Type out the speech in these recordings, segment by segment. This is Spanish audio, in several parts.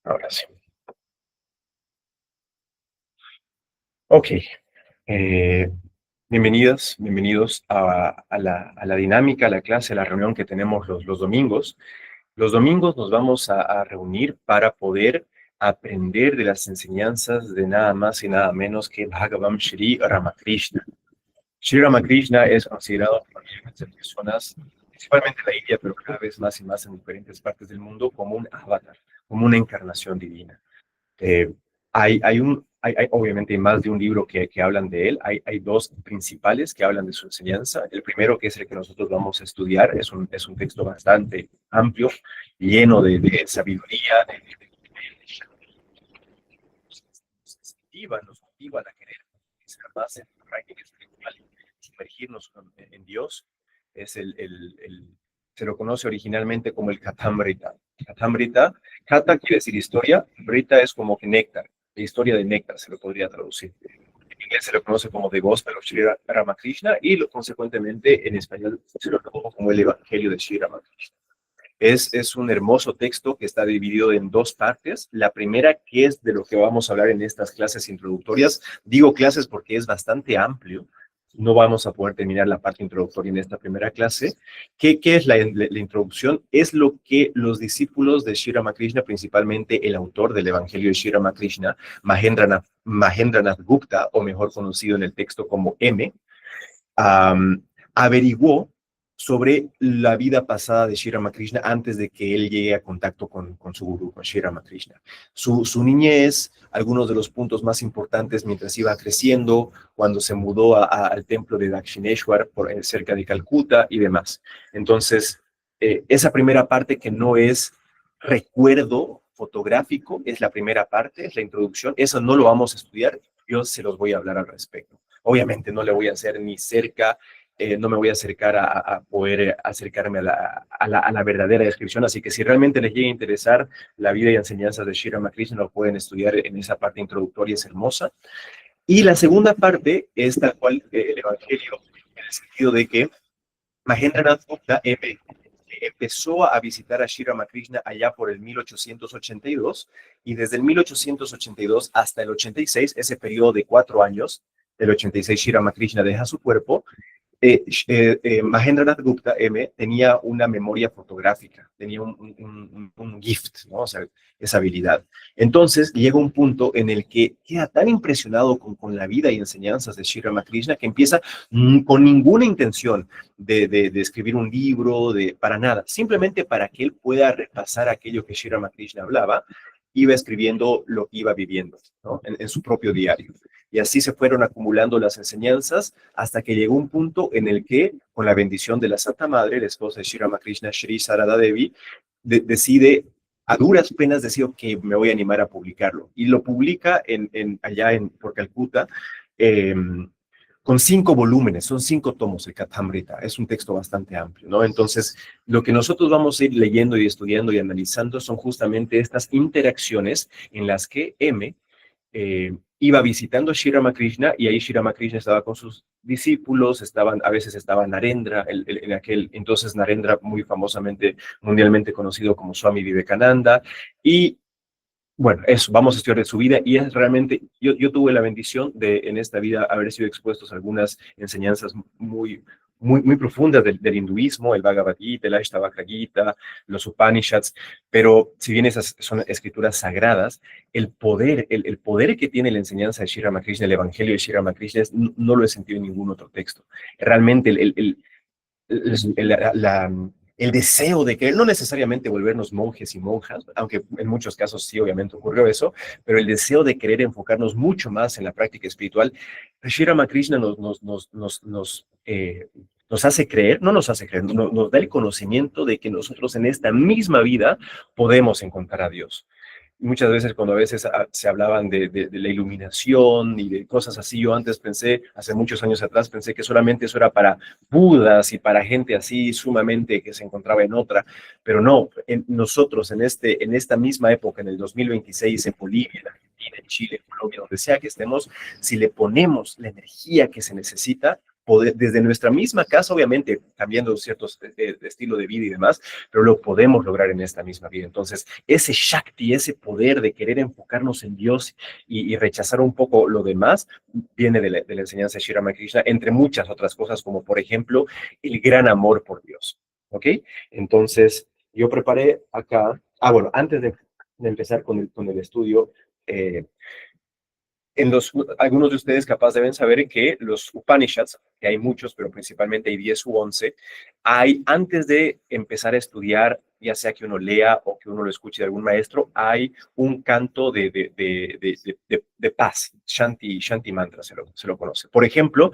Ahora sí. Ok. eh, bienvenidos a la dinámica, a la clase, a la reunión que tenemos los domingos. Los domingos nos vamos a reunir para poder aprender de las enseñanzas de nada más y nada menos que Bhagavan Sri Ramakrishna. Sri Ramakrishna es considerado por millones de personas, principalmente en la India, pero cada vez más y más en diferentes partes del mundo, como un avatar, como una encarnación divina. Eh, obviamente hay más de un libro que hablan de él. Hay dos principales que hablan de su enseñanza. El primero, que es el que nosotros vamos a estudiar, es un texto bastante amplio, lleno de sabiduría, nos motivan a querer ser más en la práctica espiritual y sumergirnos en Dios. Es se lo conoce originalmente como el Katamrita. Katamrita, Kata quiere decir historia, Brita es como que néctar, la historia de néctar se lo podría traducir. En inglés se lo conoce como The Gospel of Sri Ramakrishna y consecuentemente en español se lo conoce como el Evangelio de Sri Ramakrishna. Es un hermoso texto que está dividido en dos partes. La primera, que es de lo que vamos a hablar en estas clases introductorias. Digo clases porque es bastante amplio. No vamos a poder terminar la parte introductoria en esta primera clase. ¿Qué es la introducción? Es lo que los discípulos de Sri Ramakrishna, principalmente el autor del Evangelio de Sri Ramakrishna, Mahendranath Gupta, o mejor conocido en el texto como M, averiguó sobre la vida pasada de Sri Ramakrishna antes de que él llegue a contacto con su gurú, con Sri Ramakrishna. Su niñez, algunos de los puntos más importantes mientras iba creciendo, cuando se mudó al templo de Dakshineshwar cerca de Calcuta y demás. Entonces, esa primera parte que no es recuerdo fotográfico, es la primera parte, es la introducción, eso no lo vamos a estudiar, yo se los voy a hablar al respecto. Obviamente no le voy a hacer ni cerca, no me voy a acercar a poder acercarme a la verdadera descripción, así que si realmente les llega a interesar la vida y enseñanzas de Sri Ramakrishna, lo pueden estudiar en esa parte introductoria, es hermosa. Y la segunda parte es tal cual el Evangelio, en el sentido de que Mahendranath Gupta empezó a visitar a Sri Ramakrishna allá por el 1882 y desde el 1882 hasta el 86, ese periodo de 4 años, del 86 Sri Ramakrishna deja su cuerpo. Mahendranath Gupta M tenía una memoria fotográfica, tenía un gift, ¿no? O sea, esa habilidad. Entonces llega un punto en el que queda tan impresionado con la vida y enseñanzas de Sri Ramakrishna que empieza con ninguna intención de escribir un libro, para nada, simplemente para que él pueda repasar aquello que Sri Ramakrishna hablaba, iba escribiendo lo que iba viviendo, ¿no? En su propio diario. Y así se fueron acumulando las enseñanzas hasta que llegó un punto en el que, con la bendición de la Santa Madre, la esposa de Sri Ramakrishna, Sri Sarada Devi, decide, a duras penas, decir que me voy a animar a publicarlo. Y lo publica allá por Calcuta, eh, con 5 volúmenes, son 5 tomos el Katamrita, es un texto bastante amplio, ¿no? Entonces, lo que nosotros vamos a ir leyendo y estudiando y analizando son justamente estas interacciones en las que M iba visitando a Sri Ramakrishna y ahí Sri Ramakrishna estaba con sus discípulos, a veces estaba Narendra, en aquel entonces Narendra muy famosamente, mundialmente conocido como Swami Vivekananda, y bueno, eso, vamos a estudiar de su vida y es realmente, yo tuve la bendición de en esta vida haber sido expuestos a algunas enseñanzas muy profundas del hinduismo, el Bhagavad Gita, el Ashtavakra Gita, los Upanishads, pero si bien esas son escrituras sagradas, el poder que tiene la enseñanza de Sri Ramakrishna, el Evangelio de Sri Ramakrishna, no lo he sentido en ningún otro texto. Realmente el deseo de querer, no necesariamente volvernos monjes y monjas, aunque en muchos casos sí, obviamente ocurrió eso, pero el deseo de querer enfocarnos mucho más en la práctica espiritual, Sri Ramakrishna nos hace creer, no nos hace creer, nos da el conocimiento de que nosotros en esta misma vida podemos encontrar a Dios. Muchas veces cuando a veces se hablaban de la iluminación y de cosas así, yo antes pensé, hace muchos años atrás, pensé que solamente eso era para budas y para gente así sumamente que se encontraba en otra, pero no, nosotros en esta misma época, en el 2026, en Bolivia, en Argentina, en Chile, en Colombia, donde sea que estemos, si le ponemos la energía que se necesita, poder, desde nuestra misma casa, obviamente cambiando ciertos estilo de vida y demás, pero lo podemos lograr en esta misma vida. Entonces, ese Shakti, ese poder de querer enfocarnos en Dios y rechazar un poco lo demás, viene de la enseñanza de Sri Ramakrishna, entre muchas otras cosas, como por ejemplo, el gran amor por Dios. ¿Ok? Entonces, yo preparé acá, bueno, antes de empezar con el estudio, eh, algunos de ustedes capaz deben saber que los Upanishads, que hay muchos, pero principalmente hay 10 u 11, hay antes de empezar a estudiar, ya sea que uno lea o que uno lo escuche de algún maestro, hay un canto de paz, Shanti mantra, se lo conoce. Por ejemplo,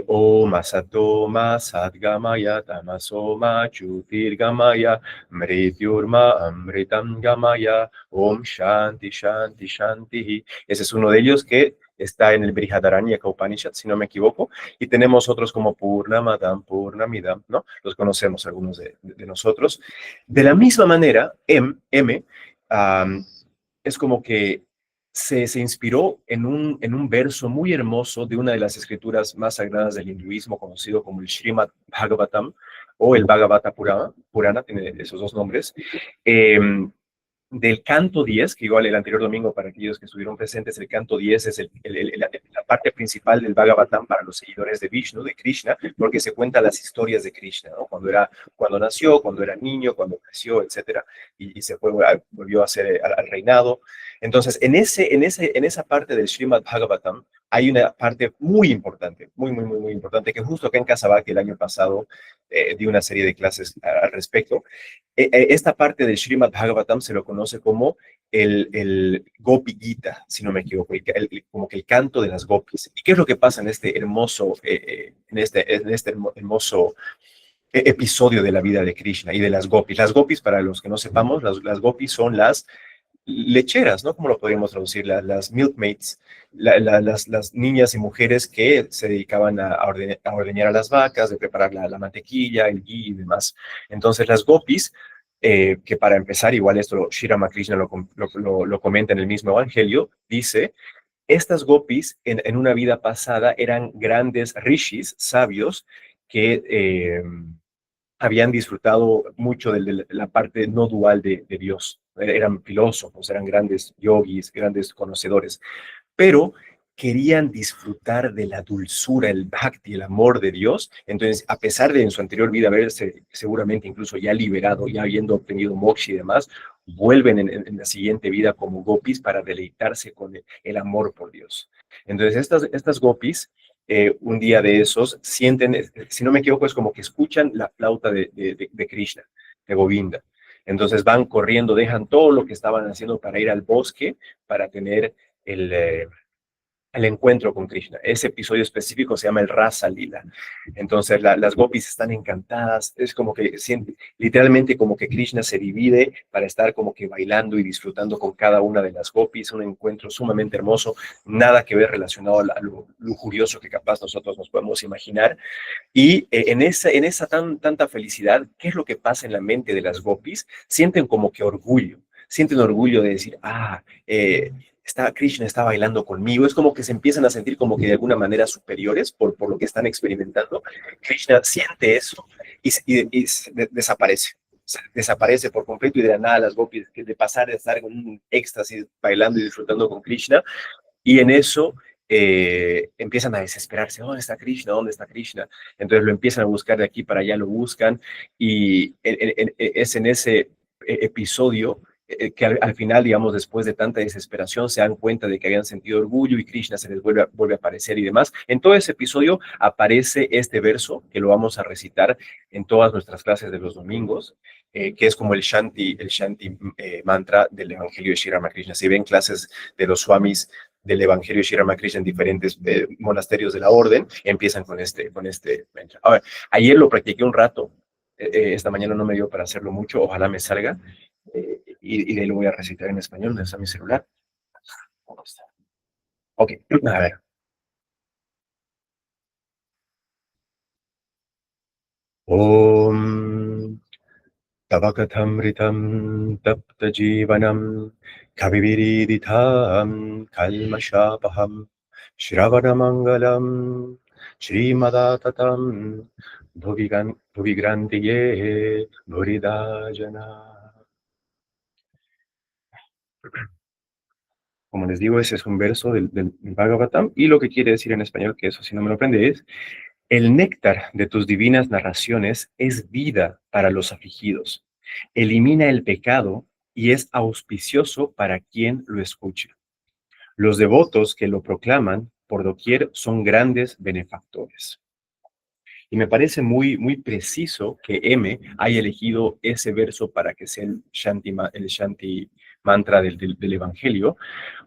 Om Asatoma Sadgamaya Tamasoma Chutirgamaya Mrityurma Amritam Gamaya Om Shanti Shanti Shanti. Ese es uno de ellos que está en el Brihadaranyaka Upanishad, si no me equivoco, y tenemos otros como Purnamadam, Purnamidam, ¿no? Los conocemos algunos de nosotros. De la misma manera, um, es como que se inspiró en un verso muy hermoso de una de las escrituras más sagradas del hinduismo, conocido como el Srimad Bhagavatam, o el Bhagavata Purana, tiene esos dos nombres, eh, del canto 10, que igual el anterior domingo para aquellos que estuvieron presentes, el canto 10 es la parte principal del Bhagavatam para los seguidores de Vishnu, de Krishna, porque se cuenta las historias de Krishna, ¿no? Cuando nació, cuando era niño, cuando creció, etcétera, y se volvió a ser al reinado. Entonces, en esa parte del Srimad Bhagavatam hay una parte muy importante, muy importante, que justo acá en Casablanca el año pasado di una serie de clases al respecto. Esta parte del Srimad Bhagavatam se lo conoce como el Gopi Gita, si no me equivoco, como que el canto de las gopis. ¿Y qué es lo que pasa en este hermoso, hermoso episodio de la vida de Krishna y de las gopis? Las gopis, para los que no sepamos, las gopis son las lecheras, ¿no? ¿Cómo lo podríamos traducir? Las milkmaids, las niñas y mujeres que se dedicaban a ordeñar a las vacas, de preparar la mantequilla, el ghee y demás. Entonces, las gopis, que para empezar, igual esto Sri Ramakrishna lo comenta en el mismo evangelio, dice, estas gopis en una vida pasada eran grandes rishis, sabios, que habían disfrutado mucho de la parte no dual de Dios. Eran filósofos, eran grandes yogis, grandes conocedores, pero querían disfrutar de la dulzura, el bhakti, el amor de Dios. Entonces, a pesar de en su anterior vida haberse seguramente incluso ya liberado, ya habiendo obtenido moksha y demás, vuelven en la siguiente vida como gopis para deleitarse con el amor por Dios. Entonces, estas gopis, un día de esos, sienten, si no me equivoco, es como que escuchan la flauta de Krishna, de Govinda. Entonces van corriendo, dejan todo lo que estaban haciendo para ir al bosque, para tener el, el encuentro con Krishna. Ese episodio específico se llama el Rasa Lila. Entonces las gopis están encantadas, es como que sienten, literalmente como que Krishna se divide para estar como que bailando y disfrutando con cada una de las gopis, un encuentro sumamente hermoso, nada que ver relacionado a lo lujurioso que capaz nosotros nos podemos imaginar. Y en esa tanta felicidad, ¿qué es lo que pasa en la mente de las gopis? Sienten como que orgullo, sienten orgullo de decir, Krishna está bailando conmigo, es como que se empiezan a sentir como que de alguna manera superiores por lo que están experimentando. Krishna siente eso y desaparece. Desaparece por completo y de la nada las gopis, de pasar de estar en un éxtasis bailando y disfrutando con Krishna, y en eso empiezan a desesperarse, ¿dónde está Krishna? ¿Dónde está Krishna? Entonces lo empiezan a buscar de aquí para allá, lo buscan, y es en ese episodio que al final, digamos, después de tanta desesperación, se dan cuenta de que habían sentido orgullo y Krishna se les vuelve a aparecer y demás. En todo ese episodio aparece este verso que lo vamos a recitar en todas nuestras clases de los domingos, que es como el Shanti mantra del Evangelio de Sri Ramakrishna. Si ven clases de los swamis del Evangelio de Sri Ramakrishna en diferentes monasterios de la orden, empiezan con este mantra. A ver, ayer lo practiqué un rato, esta mañana no me dio para hacerlo mucho, ojalá me salga, y de ahí lo voy a recitar en español, donde está mi celular. Ok, a ver. Om Tavakatamritam Tapta Jivanam Kaviviriditham Kalmashapaham Shravanamangalam Shrimadatam Bhuvigrantiye Buridajana. Como les digo, ese es un verso del Bhagavatam, y lo que quiere decir en español, que eso si no me lo aprende, es: el néctar de tus divinas narraciones es vida para los afligidos, elimina el pecado y es auspicioso para quien lo escuche. Los devotos que lo proclaman por doquier son grandes benefactores. Y me parece muy, muy preciso que M haya elegido ese verso para que sea el Shanti mantra del Evangelio,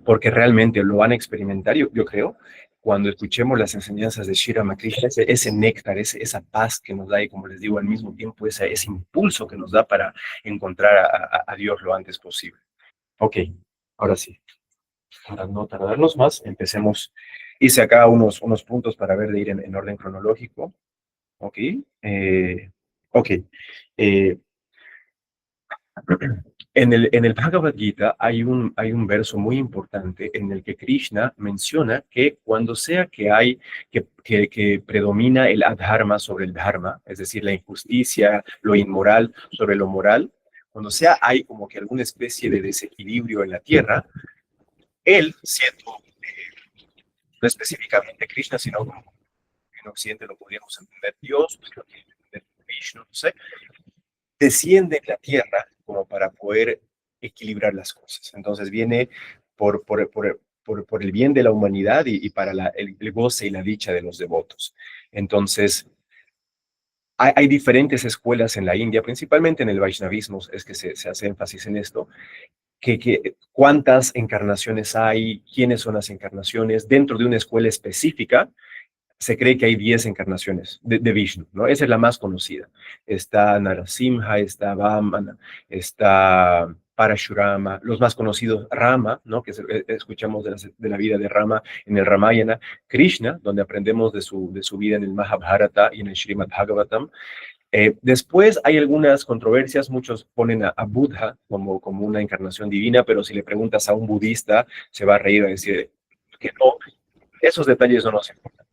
porque realmente lo van a experimentar, yo creo, cuando escuchemos las enseñanzas de Sri Ramakrishna, ese néctar, esa paz que nos da, y como les digo, al mismo tiempo ese impulso que nos da para encontrar a Dios lo antes posible. Ok, ahora sí, para no tardarnos más, empecemos. Hice acá unos puntos para ver de ir en orden cronológico. Ok, ok. Eh, en el Bhagavad Gita hay un verso muy importante en el que Krishna menciona que cuando sea que predomina el adharma sobre el dharma, es decir, la injusticia, lo inmoral sobre lo moral, cuando sea hay como que alguna especie de desequilibrio en la tierra, él, siendo no específicamente Krishna, sino como en Occidente lo podríamos entender Dios, pues lo que entender Vishnu, no sé, desciende en la tierra como para poder equilibrar las cosas. Entonces viene por el bien de la humanidad y para el goce y la dicha de los devotos. Entonces, hay diferentes escuelas en la India, principalmente en el Vaishnavismo, es que se hace énfasis en esto, cuántas encarnaciones hay, quiénes son las encarnaciones, dentro de una escuela específica. Se cree que hay 10 encarnaciones de Vishnu, ¿no? Esa es la más conocida. Está Narasimha, está Vamana, está Parashurama, los más conocidos, Rama, ¿no? Que escuchamos de la vida de Rama en el Ramayana, Krishna, donde aprendemos de su vida en el Mahabharata y en el Srimad Bhagavatam. Después hay algunas controversias, muchos ponen a Buddha como una encarnación divina, pero si le preguntas a un budista, se va a reír a decir que no, esos detalles no nos importan.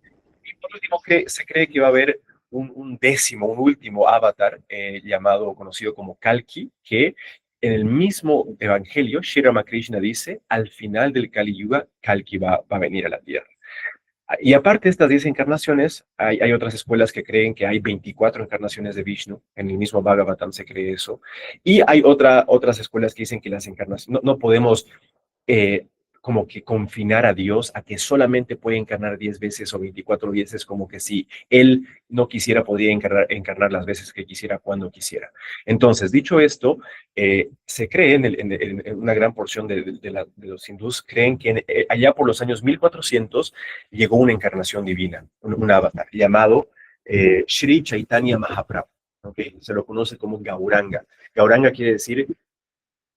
Y por último, se cree que va a haber un último avatar llamado, conocido como Kalki, que en el mismo evangelio, Sri Ramakrishna dice: al final del Kali Yuga, Kalki va a venir a la Tierra. Y aparte de estas 10 encarnaciones, hay otras escuelas que creen que hay 24 encarnaciones de Vishnu. En el mismo Bhagavatam se cree eso. Y hay otras escuelas que dicen que las encarnaciones, no podemos eh, como que confinar a Dios a que solamente puede encarnar 10 veces o 24 veces, como que si Él no quisiera, podría encarnar las veces que quisiera, cuando quisiera. Entonces, dicho esto, se cree en una gran porción de los hindús, creen que allá por los años 1400 llegó una encarnación divina, un avatar, llamado Sri Chaitanya Mahaprabhu. ¿Okay? Se lo conoce como Gauranga. Gauranga quiere decir,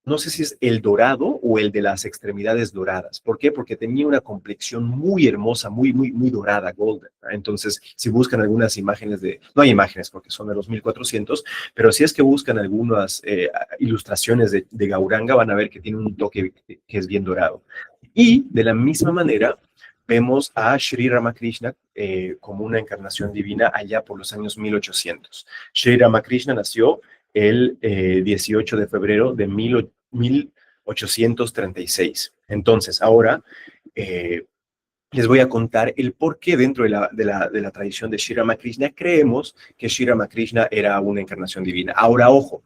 no sé si es el dorado o el de las extremidades doradas. ¿Por qué? Porque tenía una complexión muy hermosa, muy, muy, muy dorada, golden. ¿No? Entonces, si buscan algunas imágenes no hay imágenes porque son de los 1400, pero si es que buscan algunas ilustraciones de Gauranga, van a ver que tiene un toque que es bien dorado. Y de la misma manera, vemos a Sri Ramakrishna como una encarnación divina allá por los años 1800. Sri Ramakrishna nació el 18 de febrero de 1836. Entonces, ahora les voy a contar el por qué dentro de la tradición de Sri Ramakrishna creemos que Sri Ramakrishna era una encarnación divina. Ahora, ojo,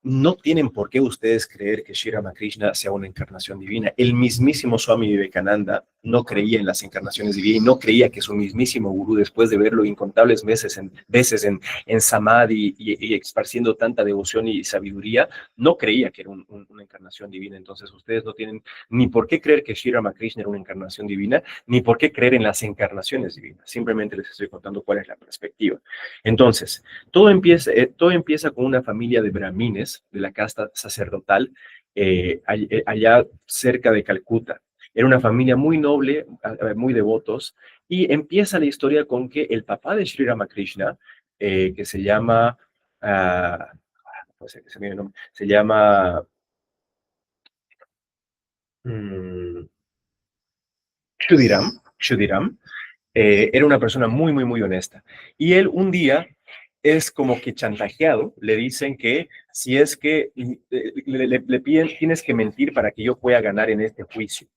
no tienen por qué ustedes creer que Sri Ramakrishna sea una encarnación divina. El mismísimo Swami Vivekananda no creía en las encarnaciones divinas y no creía que su mismísimo gurú, después de verlo incontables veces en Samadhi y esparciendo tanta devoción y sabiduría, no creía que era una encarnación divina. Entonces ustedes no tienen ni por qué creer que Sri Ramakrishna era una encarnación divina, ni por qué creer en las encarnaciones divinas. Simplemente les estoy contando cuál es la perspectiva. Entonces, todo empieza con una familia de brahmines de la casta sacerdotal allá cerca de Calcuta. Era una familia muy noble, muy devotos, y empieza la historia con que el papá de Sri Ramakrishna, que se llama, no sé, se llama Kshudiram, Era una persona muy, muy, muy honesta. Y él un día es como que chantajeado, le dicen que si es que le piden, tienes que mentir para que yo pueda ganar en este juicio.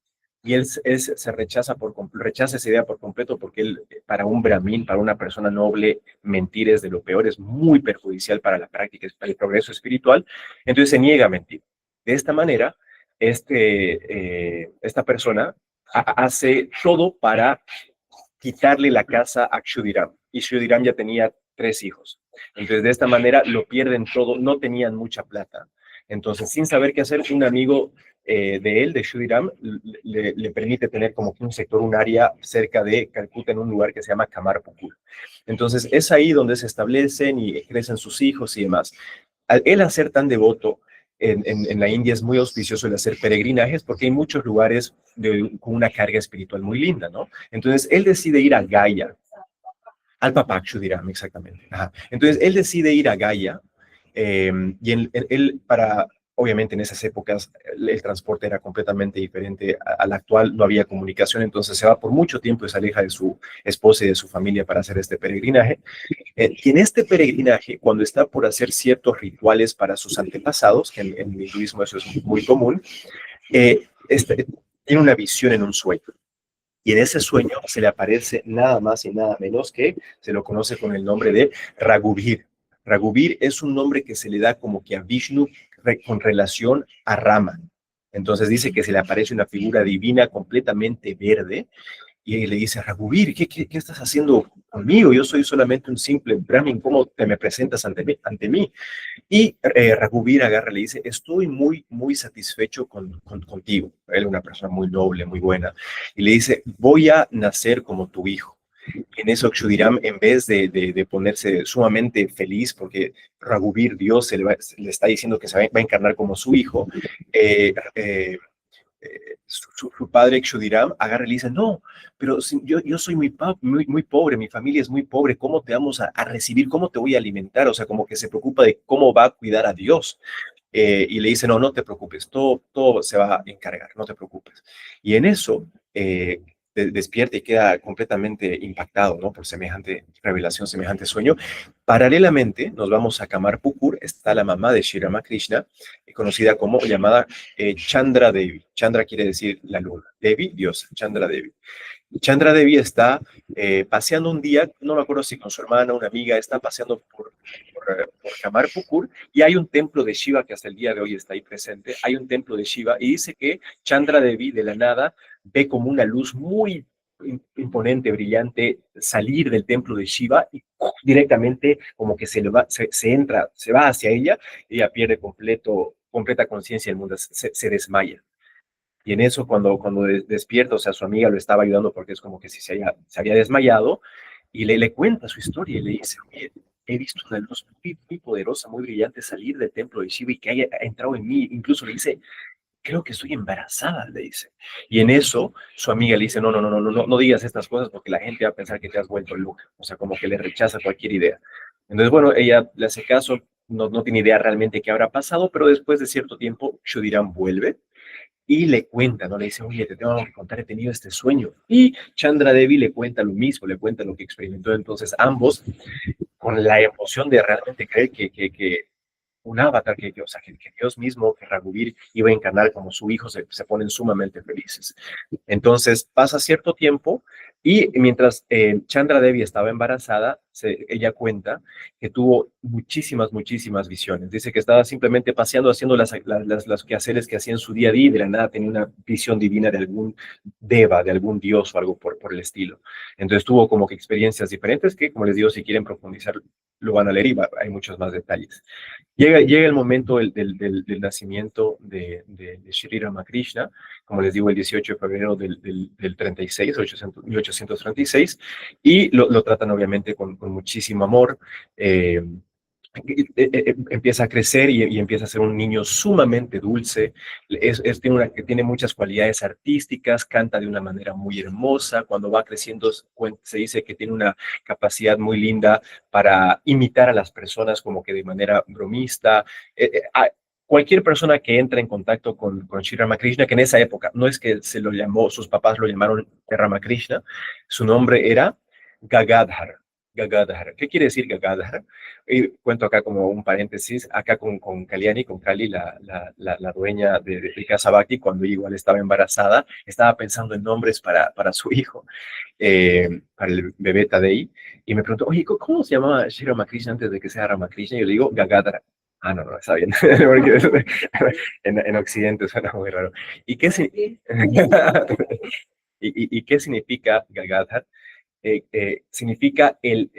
Y él se rechaza, rechaza esa idea por completo porque él, para un brahmin, para una persona noble, mentir es de lo peor, es muy perjudicial para la práctica, para el progreso espiritual. Entonces se niega a mentir. De esta manera, esta persona hace todo para quitarle la casa a Kshudiram. Y Kshudiram ya tenía 3 hijos. Entonces, de esta manera lo pierden todo, no tenían mucha plata. Entonces, sin saber qué hacer, un amigo de él, de Kshudiram, le permite tener como que un sector, un área cerca de Calcuta, en un lugar que se llama Kamarpukur. Entonces, es ahí donde se establecen y crecen sus hijos y demás. Al él hacer tan devoto, en la India es muy auspicioso el hacer peregrinajes porque hay muchos lugares con una carga espiritual muy linda, ¿no? Entonces él decide ir a Gaya, al Papakshu dirán exactamente. Ajá. Entonces él decide ir a Gaya y él para, obviamente en esas épocas el transporte era completamente diferente al actual, no había comunicación, entonces se va por mucho tiempo y se aleja de su esposa y de su familia para hacer este peregrinaje. Y en este peregrinaje, cuando está por hacer ciertos rituales para sus antepasados, que en el hinduismo eso es muy común, tiene una visión en un sueño. Y en ese sueño se le aparece nada más y nada menos que se lo conoce con el nombre de Raghubir. Raghubir es un nombre que se le da como que a Vishnu con relación a Rama. Entonces dice que se le aparece una figura divina completamente verde y le dice a Raghubir, ¿qué estás haciendo conmigo? Yo soy solamente un simple brahmin, ¿cómo te me presentas ante mí? Y Raghubir agarra y le dice, estoy muy, muy satisfecho contigo. Él es una persona muy noble, muy buena. Y le dice, voy a nacer como tu hijo. Y en eso Kshudiram, en vez de ponerse sumamente feliz, porque Raghubir, Dios, le está diciendo que se va a encarnar como su hijo, eh, eh, su padre Kshudiram agarra y le dice, no, pero si, yo soy muy pobre, mi familia es muy pobre, ¿cómo te vamos a recibir? ¿Cómo te voy a alimentar? O sea, como que se preocupa de cómo va a cuidar a Dios. Y le dice, no, no te preocupes, todo se va a encargar, no te preocupes. Y en eso despierta y queda completamente impactado, ¿no? Por semejante revelación, semejante sueño. Paralelamente, nos vamos a Kamarpukur, está la mamá de Sri Ramakrishna, conocida como llamada Chandra Devi. Chandra quiere decir la luna. Devi, diosa, Chandra Devi. Chandra Devi está paseando un día, no me acuerdo si con su hermana, una amiga, está paseando por Kamarpukur y hay un templo de Shiva que hasta el día de hoy está ahí presente. Hay un templo de Shiva y dice que Chandra Devi de la nada ve como una luz muy imponente, brillante, salir del templo de Shiva y directamente como que se entra, se va hacia ella, ella pierde completa conciencia del mundo, se desmaya. Y en eso, cuando despierta, o sea, su amiga lo estaba ayudando porque es como que si se había desmayado, y le cuenta su historia y le dice, oye, he visto una luz muy poderosa, muy brillante salir del templo de Shiva y que haya entrado en mí. Incluso le dice, creo que estoy embarazada, le dice. Y en eso, su amiga le dice, no digas estas cosas porque la gente va a pensar que te has vuelto loca. O sea, como que le rechaza cualquier idea. Entonces, bueno, ella le hace caso, no tiene idea realmente qué habrá pasado, pero después de cierto tiempo, Shudiram vuelve y le cuenta, ¿no? Le dice, oye, te tengo que contar, he tenido este sueño. Y Chandra Devi le cuenta lo mismo, le cuenta lo que experimentó. Entonces, ambos, con la emoción de realmente creer que un avatar, o sea, que Dios mismo, que Raghubir iba a encarnar como su hijo, se ponen sumamente felices. Entonces, pasa cierto tiempo y mientras Chandra Devi estaba embarazada, ella cuenta que tuvo muchísimas visiones. Dice que estaba simplemente paseando, haciendo las quehaceres que hacía en su día a día y de la nada tenía una visión divina de algún deva, de algún dios o algo por el estilo. Entonces tuvo como que experiencias diferentes que, como les digo, si quieren profundizar, lo van a leer y hay muchos más detalles. Llega el momento del nacimiento de Sri Ramakrishna, como les digo, el 18 de febrero del 36, 1836, y lo tratan obviamente con muchísimo amor. Empieza a crecer y empieza a ser un niño sumamente dulce, tiene muchas cualidades artísticas, canta de una manera muy hermosa, cuando va creciendo se dice que tiene una capacidad muy linda para imitar a las personas como que de manera bromista. cualquier persona que entra en contacto con Sri Ramakrishna, que en esa época, no es que se lo llamó, sus papás lo llamaron Ramakrishna, su nombre era Gagadhar. Gagadhar. ¿Qué quiere decir Gagadhar? Y cuento acá como un paréntesis, acá con Kalyani, con Kali, la dueña de Casa Bhakti, cuando igual estaba embarazada, estaba pensando en nombres para su hijo, para el bebé Tadei, y me preguntó, oye, ¿cómo se llamaba Sri Ramakrishna antes de que sea Ramakrishna? Y yo le digo Gagadhar. Ah, no, no, está bien. Porque en Occidente suena muy raro. ¿Y qué, y qué significa Gagadhar? Significa el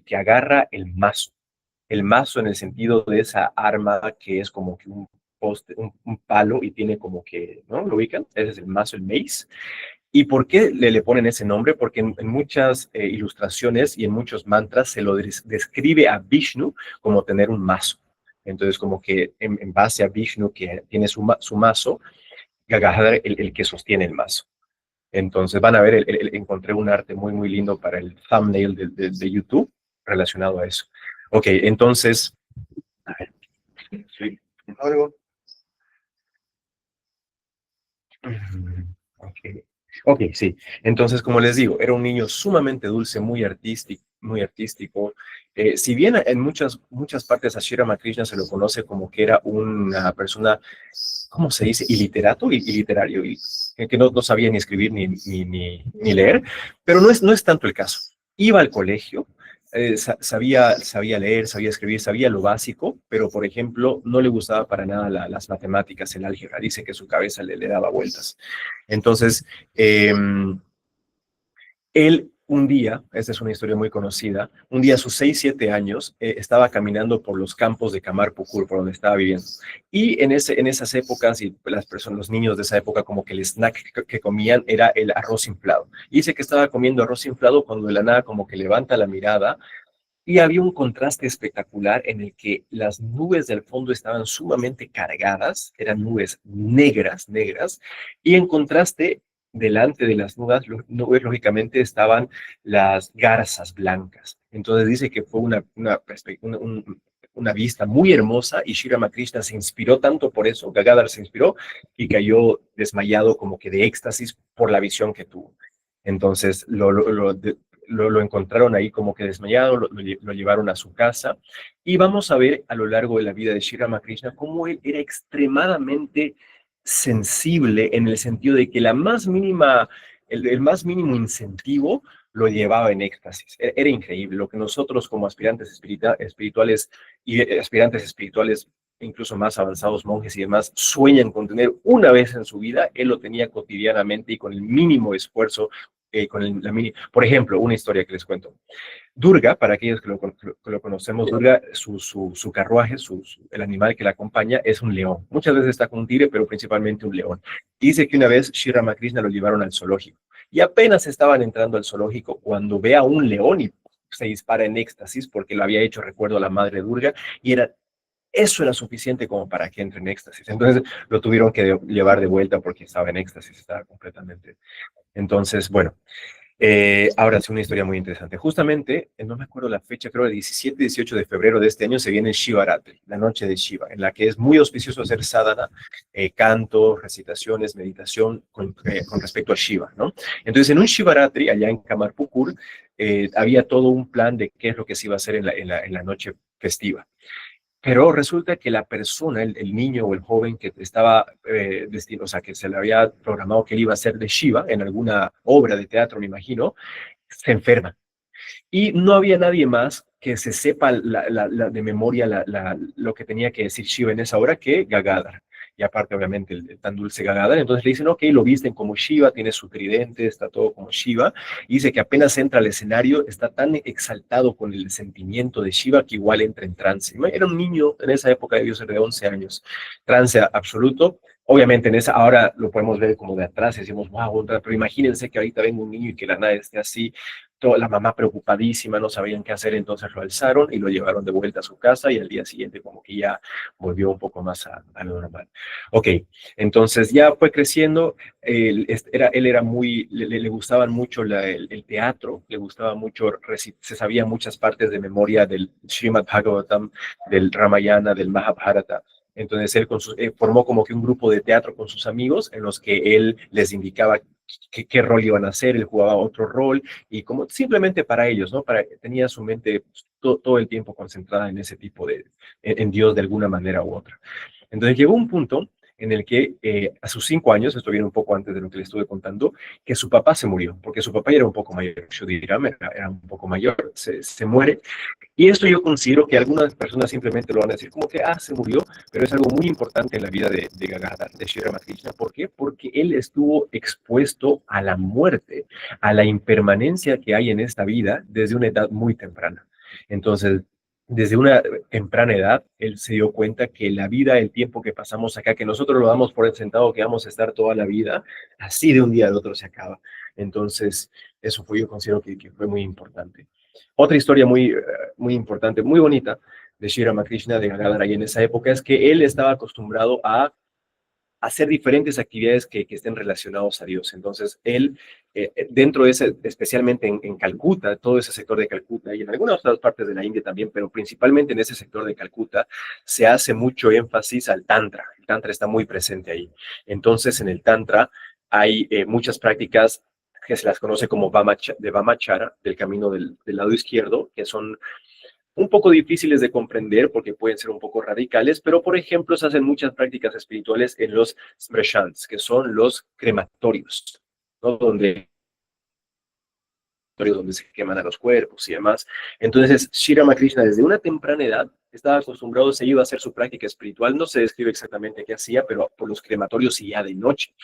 que agarra el mazo en el sentido de esa arma que es como que un poste, un palo y tiene como que, ¿no? ¿Lo ubican? Ese es el mazo, el mace. ¿Y por qué le ponen ese nombre? Porque en muchas ilustraciones y en muchos mantras se lo describe a Vishnu como tener un mazo. Entonces, como que en base a Vishnu, que tiene su mazo, Gagahadra el que sostiene el mazo. Entonces, van a ver, encontré un arte muy, muy lindo para el thumbnail de YouTube relacionado a eso. Ok, entonces, a ver, sí, algo. Ok, ok, sí. Entonces, como les digo, era un niño sumamente dulce, muy artístico, muy artístico. Si bien en muchas partes a Sri Ramakrishna se lo conoce como que era una persona, ¿cómo se dice? Iliterato, iliterario, que no sabía ni escribir ni leer, pero no es tanto el caso. Iba al colegio, sabía leer, sabía escribir, sabía lo básico, pero por ejemplo, no le gustaba para nada las matemáticas, el álgebra. Dice que su cabeza le daba vueltas. Entonces, él un día, esta es una historia muy conocida, un día a sus 6, 7 años estaba caminando por los campos de Kamarpukur, por donde estaba viviendo. Y en esas épocas, y las personas, los niños de esa época, como que el snack que comían era el arroz inflado. Y dice que estaba comiendo arroz inflado cuando de la nada como que levanta la mirada y había un contraste espectacular en el que las nubes del fondo estaban sumamente cargadas, eran nubes negras, negras, y en contraste, delante de las nubes lógicamente, estaban las garzas blancas. Entonces dice que fue una vista muy hermosa y Sri Ramakrishna se inspiró tanto por eso, Gagadhar se inspiró y cayó desmayado como que de éxtasis por la visión que tuvo. Entonces lo encontraron ahí como que desmayado, lo llevaron a su casa y vamos a ver a lo largo de la vida de Sri Ramakrishna cómo él era extremadamente sensible en el sentido de que el más mínimo incentivo lo llevaba en éxtasis. Era increíble lo que nosotros como aspirantes espirituales y aspirantes espirituales incluso más avanzados, monjes y demás, sueñan con tener una vez en su vida, él lo tenía cotidianamente y con el mínimo esfuerzo, por ejemplo, una historia que les cuento. Durga, para aquellos que lo conocemos, Durga, su carruaje, el animal que la acompaña es un león. Muchas veces está con un tigre, pero principalmente un león. Dice que una vez Sri Ramakrishna lo llevaron al zoológico y apenas estaban entrando al zoológico cuando ve a un león y se dispara en éxtasis porque lo había hecho recuerdo a la madre Durga y eso era suficiente como para que entre en éxtasis. Entonces lo tuvieron que llevar de vuelta porque estaba en éxtasis, estaba completamente. Entonces, bueno, ahora es una historia muy interesante. Justamente, no me acuerdo la fecha, creo el 17, 18 de febrero de este año se viene Shivaratri, la noche de Shiva, en la que es muy auspicioso hacer sadhana, canto, recitaciones, meditación con respecto a Shiva, ¿no? Entonces, en un Shivaratri, allá en Kamarpukur, había todo un plan de qué es lo que se iba a hacer en la noche festiva. Pero resulta que la persona, el niño o el joven que estaba o sea, que se le había programado que él iba a ser de Shiva en alguna obra de teatro, me imagino, se enferma. Y no había nadie más que se sepa de memoria lo que tenía que decir Shiva en esa hora que Gagadhar. Y aparte, obviamente, el tan dulce Gagadhar. Entonces le dicen, ok, lo visten como Shiva, tiene su tridente, está todo como Shiva. Y dice que apenas entra al escenario, está tan exaltado con el sentimiento de Shiva que igual entra en trance. Era un niño en esa época, debió ser de 11 años. Trance absoluto. Obviamente, ahora lo podemos ver como de atrás y decimos, wow, pero imagínense que ahorita venga un niño y que la nada esté así, toda la mamá preocupadísima, no sabían qué hacer, entonces lo alzaron y lo llevaron de vuelta a su casa y al día siguiente como que ya volvió un poco más a lo normal. Ok, entonces ya fue creciendo, él era muy, le gustaban mucho el teatro, le gustaba mucho, se sabía muchas partes de memoria del Srimad Bhagavatam, del Ramayana, del Mahabharata, Entonces él formó como que un grupo de teatro con sus amigos en los que él les indicaba qué rol iban a hacer, él jugaba otro rol y como simplemente para ellos, ¿no? Tenía su mente todo el tiempo concentrada en ese tipo en Dios de alguna manera u otra. Entonces llegó un punto en el que a sus 5 años, esto viene un poco antes de lo que le estuve contando, que su papá se murió, porque su papá ya era un poco mayor, Shudiram era un poco mayor, se muere, y esto yo considero que algunas personas simplemente lo van a decir como que, se murió, pero es algo muy importante en la vida de Gagadhar, de Sri Ramakrishna. ¿Por qué? Porque él estuvo expuesto a la muerte, a la impermanencia que hay en esta vida desde una edad muy temprana. Entonces, desde una temprana edad, él se dio cuenta que la vida, el tiempo que pasamos acá, que nosotros lo damos por sentado que vamos a estar toda la vida, así de un día al otro se acaba. Entonces, eso fue, yo considero que fue muy importante. Otra historia muy importante, muy bonita de Sri Ramakrishna de Gadadhar en esa época es que él estaba acostumbrado a hacer diferentes actividades que estén relacionados a Dios. Entonces, él, dentro de ese, especialmente en Calcuta, todo ese sector de Calcuta y en algunas otras partes de la India también, pero principalmente en ese sector de Calcuta, se hace mucho énfasis al Tantra. El Tantra está muy presente ahí. Entonces, en el Tantra hay muchas prácticas que se las conoce como de Vamachara, del camino del lado izquierdo, que son un poco difíciles de comprender porque pueden ser un poco radicales, pero por ejemplo se hacen muchas prácticas espirituales en los smrashans, que son los crematorios, ¿no? Donde se queman a los cuerpos y demás. Entonces, Sri Ramakrishna desde una temprana edad estaba acostumbrado, se iba a hacer su práctica espiritual, no se describe exactamente qué hacía, pero por los crematorios y ya de noche.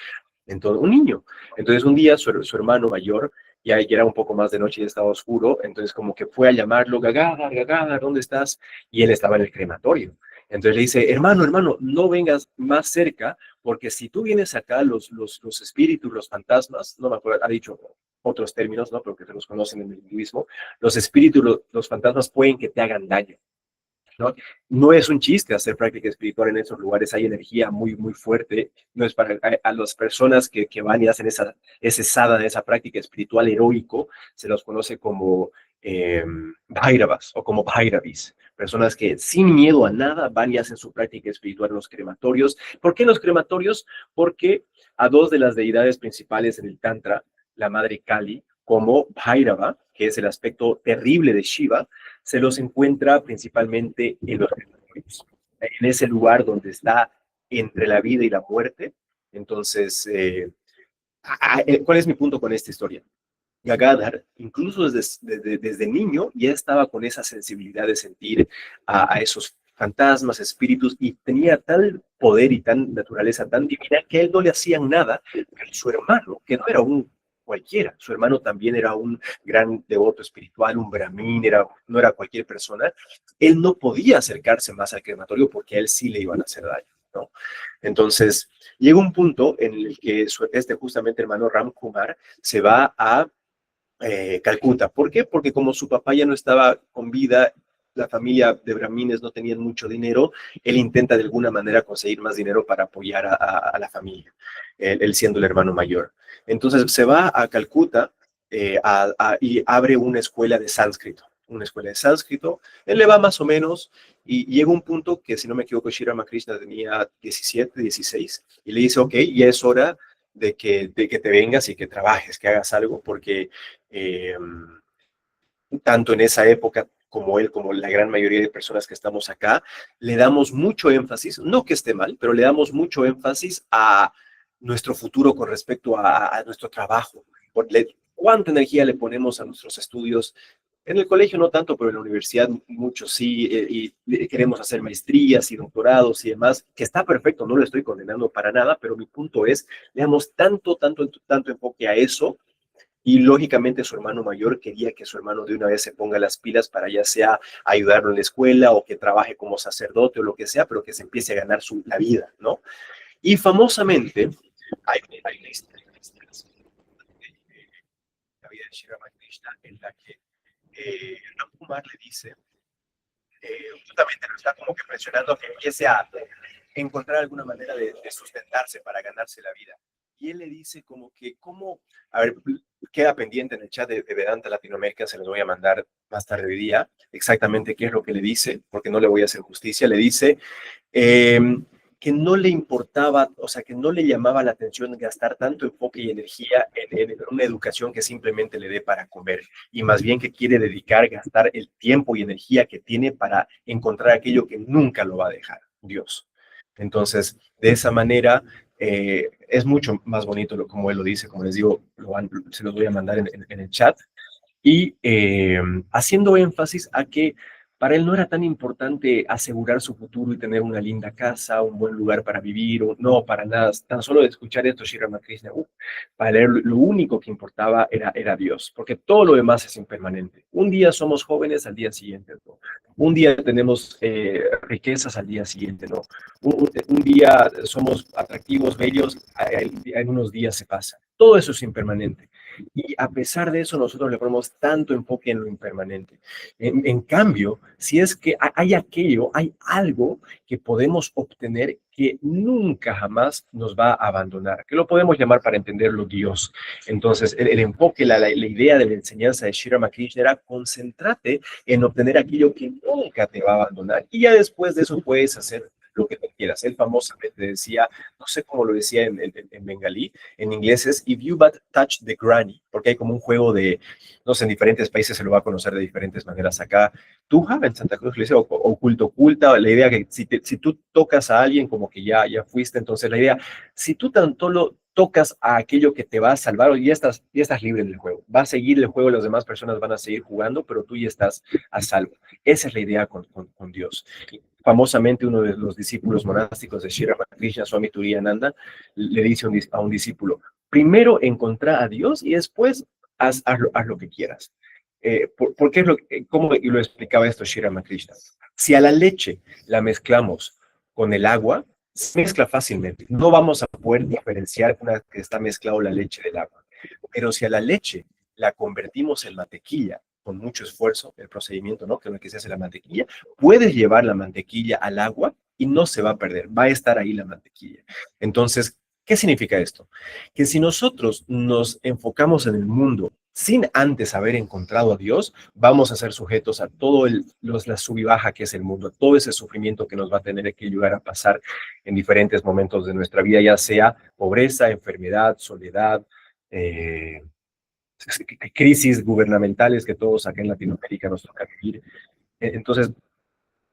Entonces, un niño. Entonces, un día su hermano mayor, ya era un poco más de noche y estaba oscuro, entonces como que fue a llamarlo, Gagadhar, Gagadhar, ¿dónde estás? Y él estaba en el crematorio. Entonces le dice, hermano, no vengas más cerca, porque si tú vienes acá, los espíritus, los fantasmas, no me acuerdo, ha dicho otros términos, ¿no? Pero que se los conocen en el hinduismo, los espíritus, los fantasmas pueden que te hagan daño. ¿No? No es un chiste hacer práctica espiritual en esos lugares, hay energía muy fuerte, no es para a las personas que van y hacen ese sadhana, esa práctica espiritual heroico, se los conoce como bhairavas o como bhairavis, personas que sin miedo a nada van y hacen su práctica espiritual en los crematorios. ¿Por qué en los crematorios? Porque a dos de las deidades principales en el Tantra, la madre Kali, como Bhairava, que es el aspecto terrible de Shiva, se los encuentra principalmente en los crematorios, en ese lugar donde está entre la vida y la muerte. Entonces, ¿cuál es mi punto con esta historia? Gagadhar, incluso desde niño, ya estaba con esa sensibilidad de sentir a esos fantasmas, espíritus, y tenía tal poder y tan naturaleza tan divina que él no le hacían nada, pero su hermano, que no era un cualquiera, su hermano también era un gran devoto espiritual, un brahmin, no era cualquier persona, él no podía acercarse más al crematorio porque a él sí le iban a hacer daño, ¿no? Entonces, llega un punto en el que este justamente hermano Ram Kumar se va a Calcuta. ¿Por qué? Porque como su papá ya no estaba con vida, la familia de Brahmines no tenían mucho dinero, él intenta de alguna manera conseguir más dinero para apoyar a la familia, él siendo el hermano mayor. Entonces se va a Calcuta y abre una escuela de sánscrito. Una escuela de sánscrito, él le va más o menos y llega un punto que, si no me equivoco, Sri Ramakrishna tenía 17, 16 y le dice, ok, ya es hora de que te vengas y que trabajes, que hagas algo, porque eh, tanto en esa época como él, como la gran mayoría de personas que estamos acá, le damos mucho énfasis, no que esté mal, pero le damos mucho énfasis a nuestro futuro con respecto a nuestro trabajo. ¿Cuánta energía le ponemos a nuestros estudios? En el colegio no tanto, pero en la universidad muchos sí, y queremos hacer maestrías y doctorados y demás, que está perfecto, no lo estoy condenando para nada, pero mi punto es, le damos tanto enfoque a eso, y lógicamente su hermano mayor quería que su hermano de una vez se ponga las pilas para ya sea ayudarlo en la escuela o que trabaje como sacerdote o lo que sea, pero que se empiece a ganar la vida, ¿no? Y famosamente, hay una historia de la vida de Sri Ramakrishna en la que Ram Kumar le dice, justamente lo está como que presionando a que empiece a encontrar alguna manera de sustentarse para ganarse la vida. Y él le dice como que, ¿cómo? A ver, queda pendiente en el chat de Vedanta Latinoamérica, se los voy a mandar más tarde hoy día, exactamente qué es lo que le dice, porque no le voy a hacer justicia. Le dice, eh, que no le importaba, o sea, que no le llamaba la atención gastar tanto enfoque y energía en una educación que simplemente le dé para comer, y más bien que quiere dedicar, gastar el tiempo y energía que tiene para encontrar aquello que nunca lo va a dejar, Dios. Entonces, de esa manera, es mucho más bonito como él lo dice, como les digo, se los voy a mandar en el chat, y haciendo énfasis a que para él no era tan importante asegurar su futuro y tener una linda casa, un buen lugar para vivir, o, no, para nada, tan solo de escuchar esto, Sri Ramakrishna, para él lo único que importaba era Dios, porque todo lo demás es impermanente. Un día somos jóvenes, al día siguiente no. Un día tenemos riquezas, al día siguiente no. Un día somos atractivos, bellos, en unos días se pasa. Todo eso es impermanente. Y a pesar de eso, nosotros le ponemos tanto enfoque en lo impermanente. En cambio, si es que hay aquello, hay algo que podemos obtener que nunca jamás nos va a abandonar, que lo podemos llamar para entenderlo Dios. Entonces, el enfoque, la idea de la enseñanza de Sri Ramakrishna era concéntrate en obtener aquello que nunca te va a abandonar. Y ya después de eso puedes hacer lo que tú quieras. Él famosamente decía, no sé cómo lo decía en bengalí, en inglés es If you but touch the granny, porque hay como un juego de, no sé, en diferentes países se lo va a conocer de diferentes maneras. Acá, Tuja, en Santa Cruz le dice oculto, oculta, la idea que si tú tocas a alguien como que ya fuiste, entonces la idea, si tú tan solo tocas a aquello que te va a salvar, ya estás libre del juego. Va a seguir el juego, las demás personas van a seguir jugando, pero tú ya estás a salvo. Esa es la idea con Dios. Famosamente, uno de los discípulos monásticos de Sri Ramakrishna, Swami Turiyananda, le dice a un discípulo, primero encontrar a Dios y después haz lo que quieras. ¿Por qué cómo lo explicaba esto Sri Ramakrishna? Si a la leche la mezclamos con el agua, se mezcla fácilmente. No vamos a poder diferenciar una que está mezclado la leche del agua. Pero si a la leche la convertimos en mantequilla, con mucho esfuerzo, el procedimiento, ¿no? Que es lo que se hace la mantequilla, puedes llevar la mantequilla al agua y no se va a perder, va a estar ahí la mantequilla. Entonces, ¿qué significa esto? Que si nosotros nos enfocamos en el mundo sin antes haber encontrado a Dios, vamos a ser sujetos a todo la sub y baja que es el mundo, a todo ese sufrimiento que nos va a tener que llegar a pasar en diferentes momentos de nuestra vida, ya sea pobreza, enfermedad, soledad, crisis gubernamentales que todos acá en Latinoamérica nos toca vivir. Entonces,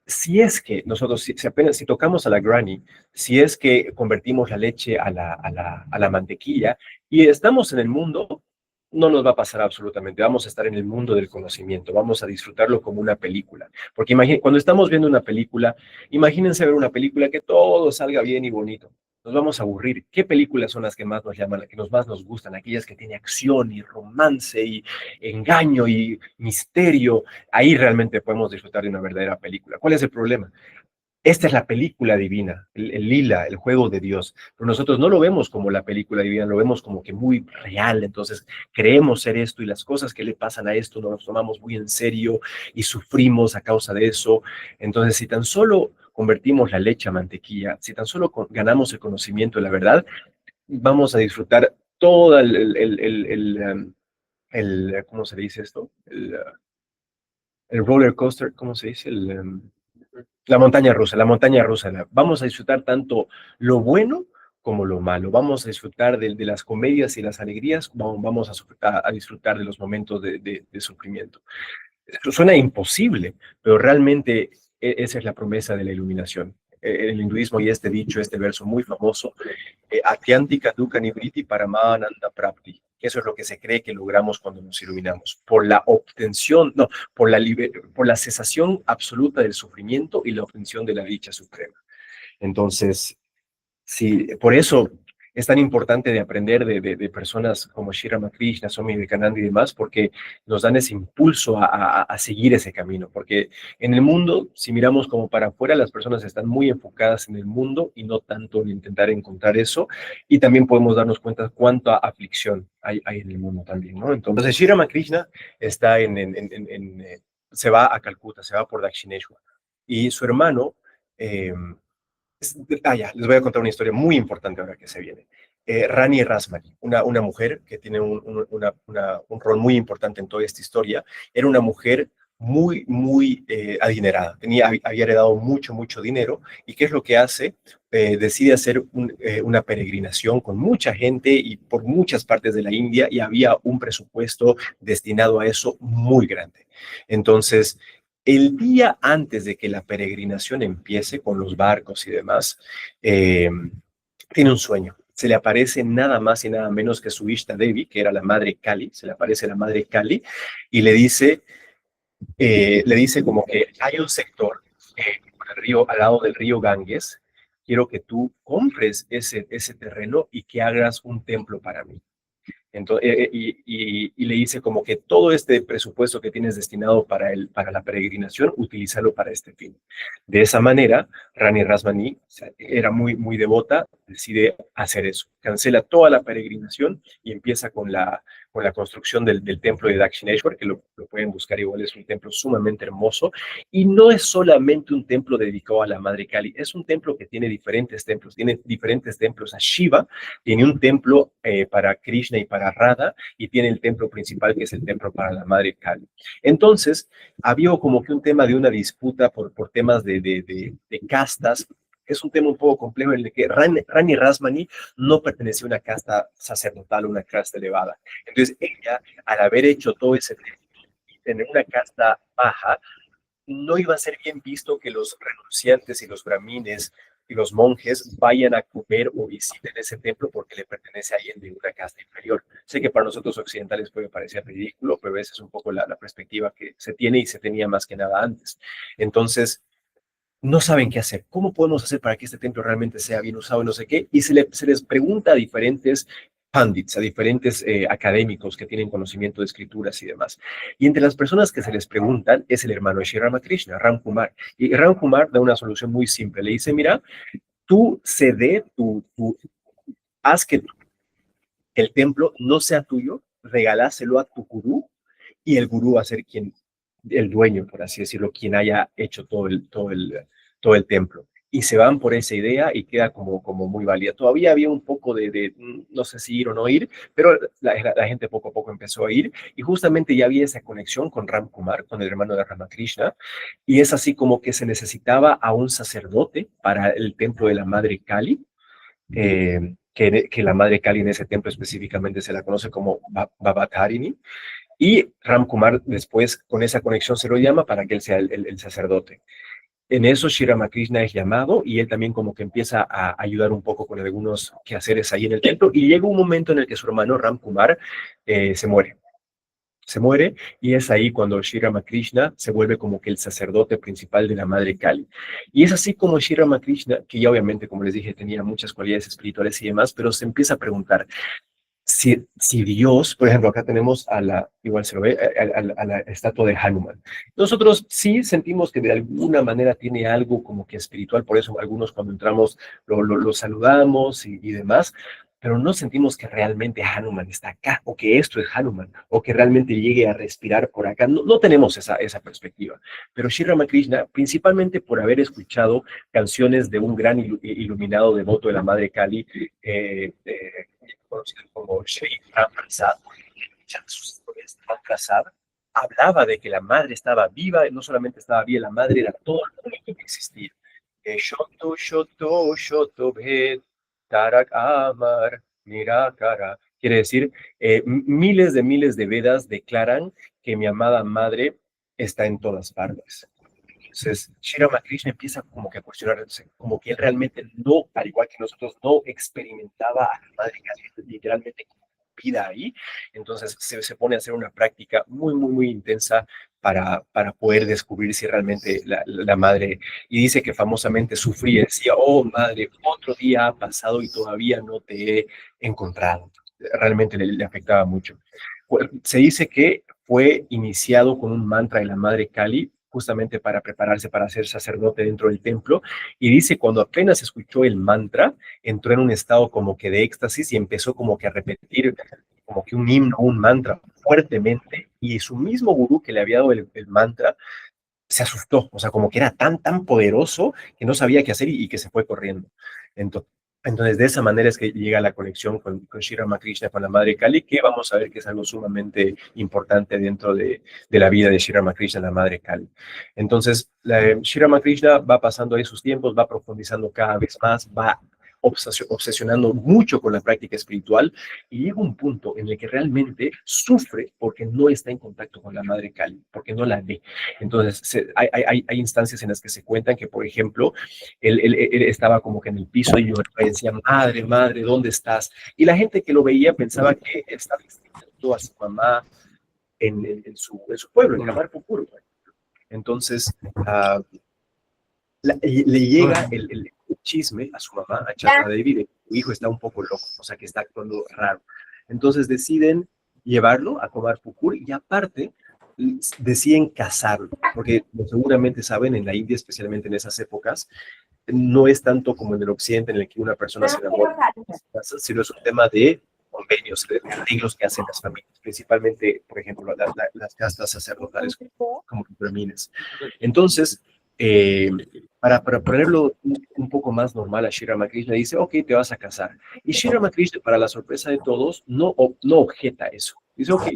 si es que nosotros, si tocamos a la granny, si es que convertimos la leche a la mantequilla y estamos en el mundo, no nos va a pasar absolutamente. Vamos a estar en el mundo del conocimiento, vamos a disfrutarlo como una película. Porque cuando estamos viendo una película, imagínense ver una película que todo salga bien y bonito. Nos vamos a aburrir. ¿Qué películas son las que más nos llaman, las que más nos gustan? Aquellas que tienen acción y romance y engaño y misterio. Ahí realmente podemos disfrutar de una verdadera película. ¿Cuál es el problema? Esta es la película divina, el lila, el juego de Dios. Pero nosotros no lo vemos como la película divina, lo vemos como que muy real. Entonces creemos ser esto y las cosas que le pasan a esto nos tomamos muy en serio y sufrimos a causa de eso. Entonces, si tan solo convertimos la leche a mantequilla, si tan solo ganamos el conocimiento de la verdad, vamos a disfrutar todo ¿cómo se dice esto? El roller coaster, ¿cómo se dice? La montaña rusa. Vamos a disfrutar tanto lo bueno como lo malo. Vamos a disfrutar de las comedias y las alegrías, vamos a disfrutar de los momentos de sufrimiento. Suena imposible, pero realmente esa es la promesa de la iluminación. El hinduismo y este dicho, este verso muy famoso, Atyantika Dukkha Nivriti Paramananda Prapti. Eso es lo que se cree que logramos cuando nos iluminamos, por la obtención, no, por la cesación absoluta del sufrimiento y la obtención de la dicha suprema. Entonces, sí, por eso es tan importante de aprender de personas como Sri Ramakrishna, Swami Vivekananda y demás, porque nos dan ese impulso a seguir ese camino. Porque en el mundo, si miramos como para afuera, las personas están muy enfocadas en el mundo y no tanto en intentar encontrar eso. Y también podemos darnos cuenta cuánta aflicción hay en el mundo también, ¿no? Entonces, Sri Ramakrishna está se va a Calcuta, se va por Dakshineshwar. Y su hermano... ya, les voy a contar una historia muy importante ahora que se viene. Rani Rasmani, mujer que tiene un rol muy importante en toda esta historia, era una mujer muy adinerada. Había heredado mucho dinero. ¿Y qué es lo que hace? Decide hacer una peregrinación con mucha gente y por muchas partes de la India, y había un presupuesto destinado a eso muy grande. Entonces, el día antes de que la peregrinación empiece con los barcos y demás, eh, tiene un sueño. Se le aparece nada más y nada menos que su Ishta Devi, que era la madre Kali. Se le aparece la madre Kali y le dice como que hay un sector al lado del río Ganges. Quiero que tú compres ese terreno y que hagas un templo para mí. Entonces, y le dice como que todo este presupuesto que tienes destinado para la peregrinación, utilízalo para este fin. De esa manera, Rani Rasmani, o sea, era muy devota, decide hacer eso. Cancela toda la peregrinación y empieza con la construcción del templo de Dakshineshwar, que lo pueden buscar igual, es un templo sumamente hermoso. Y no es solamente un templo dedicado a la Madre Kali, es un templo que tiene diferentes templos a Shiva, tiene un templo para Krishna y para Radha, y tiene el templo principal, que es el templo para la Madre Kali. Entonces, había como que un tema de una disputa por temas de castas. Es un tema un poco complejo en el que Rani Rasmani no pertenecía a una casta sacerdotal, una casta elevada. Entonces, ella, al haber hecho todo ese tema y tener una casta baja, no iba a ser bien visto que los renunciantes y los brahmines y los monjes vayan a comer o visiten ese templo porque le pertenece a alguien de una casta inferior. Sé que para nosotros occidentales puede parecer ridículo, pero esa es un poco la perspectiva que se tiene y se tenía más que nada antes. Entonces, no saben qué hacer. ¿Cómo podemos hacer para que este templo realmente sea bien usado y no sé qué? Y se les pregunta a diferentes pandits, a diferentes académicos que tienen conocimiento de escrituras y demás. Y entre las personas que se les preguntan es el hermano de Sri Ramakrishna, Ram Kumar. Y Ram Kumar da una solución muy simple. Le dice, mira, tú cede, haz que el templo no sea tuyo, regaláselo a tu gurú, y el gurú va a ser el dueño, por así decirlo, quien haya hecho todo el templo. Y se van por esa idea y queda como muy válida. Todavía había un poco no sé si ir o no ir, pero la gente poco a poco empezó a ir, y justamente ya había esa conexión con Ram Kumar, con el hermano de Ramakrishna, y es así como que se necesitaba a un sacerdote para el templo de la Madre Kali, que la Madre Kali en ese templo específicamente se la conoce como Babatarini, y Ram Kumar después con esa conexión se lo llama para que él sea el sacerdote. En eso Sri Ramakrishna es llamado, y él también como que empieza a ayudar un poco con algunos quehaceres ahí en el templo, y llega un momento en el que su hermano Ram Kumar se muere. Se muere, y es ahí cuando Sri Ramakrishna se vuelve como que el sacerdote principal de la Madre Kali. Y es así como Sri Ramakrishna, que ya obviamente, como les dije, tenía muchas cualidades espirituales y demás, pero se empieza a preguntar, si Dios, por ejemplo, acá tenemos igual se lo ve, a la estatua de Hanuman. Nosotros sí sentimos que de alguna manera tiene algo como que espiritual, por eso algunos cuando entramos lo saludamos y demás, pero no sentimos que realmente Hanuman está acá, o que esto es Hanuman, o que realmente llegue a respirar por acá. No tenemos esa perspectiva. Pero Sri Ramakrishna, principalmente por haber escuchado canciones de un gran iluminado devoto de la Madre Kali, conocido como Sri Ram Prasad, sus historias de Ram Prasad, hablaba de que la madre estaba viva, y no solamente estaba viva, la madre era todo lo único que existía. Shoto, shoto, shoto, bhed, tarak amar, nirakara. Quiere decir, miles de Vedas declaran que mi amada madre está en todas partes. Entonces, Sri Ramakrishna empieza como que a cuestionarse, como que él realmente no, al igual que nosotros, no experimentaba a la madre literalmente como vida ahí. Entonces se pone a hacer una práctica muy intensa para poder descubrir si realmente la madre, y dice que famosamente sufría, decía, oh madre, otro día ha pasado y todavía no te he encontrado. Realmente le afectaba mucho. Se dice que fue iniciado con un mantra de la Madre Kali, justamente para prepararse para ser sacerdote dentro del templo, y dice cuando apenas escuchó el mantra, entró en un estado como que de éxtasis y empezó como que a repetir como que un himno, un mantra fuertemente, y su mismo gurú que le había dado el mantra se asustó, o sea, como que era tan poderoso que no sabía qué hacer, y que se fue corriendo. Entonces, Entonces, de esa manera es que llega la conexión con Sri Ramakrishna, con la Madre Kali, que vamos a ver que es algo sumamente importante dentro de la vida de Sri Ramakrishna, la Madre Kali. Entonces, Sri Ramakrishna va pasando ahí sus tiempos, va profundizando cada vez más, va obsesionando mucho con la práctica espiritual y llega un punto en el que realmente sufre porque no está en contacto con la Madre Kali, porque no la ve. Entonces, hay instancias en las que se cuentan que, por ejemplo, él estaba como que en el piso y yo decía, madre, madre, ¿dónde estás? Y la gente que lo veía pensaba que él estaba extrañando a su mamá en su pueblo, en Kamarpupur. Entonces, le llega el chisme a su mamá, a Chatra Devi, de que su hijo está un poco loco, o sea, que está actuando raro. Entonces deciden llevarlo a Kamarpupur y aparte deciden casarlo, porque seguramente saben, en la India, especialmente en esas épocas, no es tanto como en el occidente en el que una persona se enamora, sino es un tema de convenios, de arreglos que hacen las familias, principalmente, por ejemplo, las castas sacerdotales como brahmines. Entonces, eh, para ponerlo un poco más normal, a Sri Ramakrishna dice, ok, te vas a casar. Y Sri Ramakrishna, para la sorpresa de todos, no objeta eso. Dice, ok,